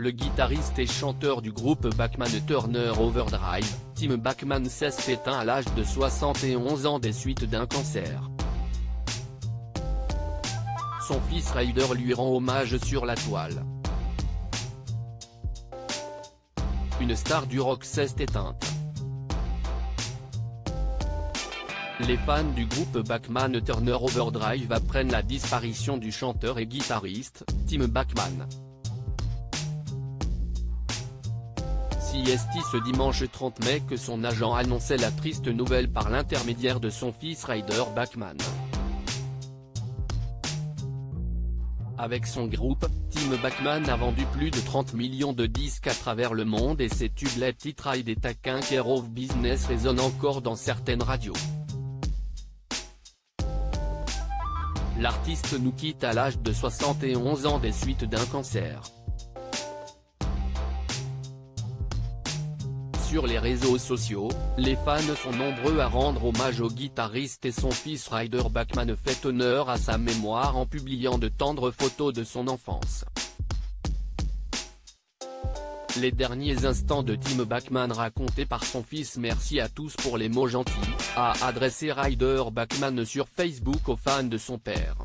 Le guitariste et chanteur du groupe Bachman Turner Overdrive, Tim Bachman s'est éteint à l'âge de 71 ans des suites d'un cancer. Son fils Ryder lui rend hommage sur la toile. Une star du rock s'est éteinte. Les fans du groupe Bachman Turner Overdrive apprennent la disparition du chanteur et guitariste, Tim Bachman. CST ce dimanche 30 mai que son agent annonçait la triste nouvelle par l'intermédiaire de son fils Ryder Bachman. Avec son groupe, Tim Bachman a vendu plus de 30 millions de disques à travers le monde et ses tubes Let It Ride et Taking Care of Business résonnent encore dans certaines radios. L'artiste nous quitte à l'âge de 71 ans des suites d'un cancer. Sur les réseaux sociaux, les fans sont nombreux à rendre hommage au guitariste et son fils Ryder Bachman fait honneur à sa mémoire en publiant de tendres photos de son enfance. Les derniers instants de Tim Bachman racontés par son fils. Merci à tous pour les mots gentils, a adressé Ryder Bachman sur Facebook aux fans de son père.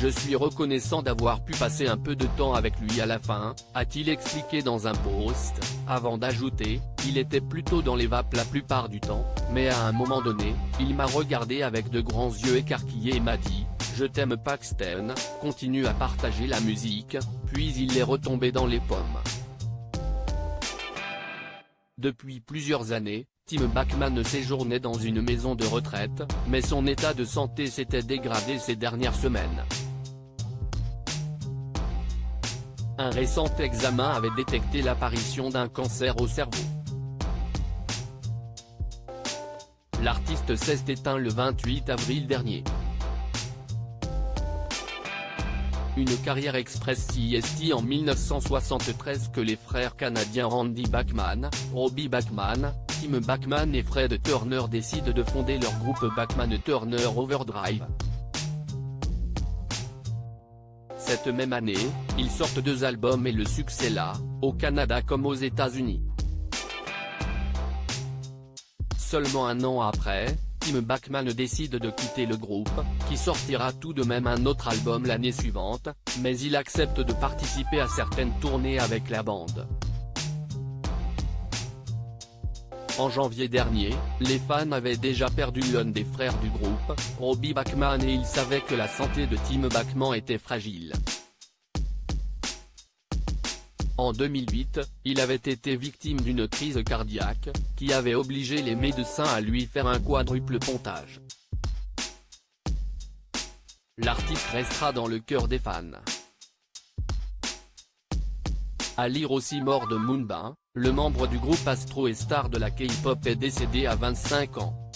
Je suis reconnaissant d'avoir pu passer un peu de temps avec lui à la fin, a-t-il expliqué dans un post, avant d'ajouter, il était plutôt dans les vapes la plupart du temps, mais à un moment donné, il m'a regardé avec de grands yeux écarquillés et m'a dit, je t'aime Paxton, continue à partager la musique, puis il est retombé dans les pommes. Depuis plusieurs années, Tim Bachman séjournait dans une maison de retraite, mais son état de santé s'était dégradé ces dernières semaines. Un récent examen avait détecté l'apparition d'un cancer au cerveau. L'artiste s'est éteint le 28 avril dernier. Une carrière express CST en 1973 que les frères canadiens Randy Bachman, Robbie Bachman, Tim Bachman et Fred Turner décident de fonder leur groupe Bachman Turner Overdrive. Cette même année, ils sortent 2 albums et le succès là, au Canada comme aux États-Unis. Seulement un an après, Tim Bachman décide de quitter le groupe, qui sortira tout de même un autre album l'année suivante, mais il accepte de participer à certaines tournées avec la bande. En janvier dernier, les fans avaient déjà perdu l'un des frères du groupe, Robbie Bachman et ils savaient que la santé de Tim Bachman était fragile. En 2008, il avait été victime d'une crise cardiaque, qui avait obligé les médecins à lui faire un quadruple pontage. L'artiste restera dans le cœur des fans. À lire aussi mort de Moonbin, le membre du groupe Astro et star de la K-pop est décédé à 25 ans.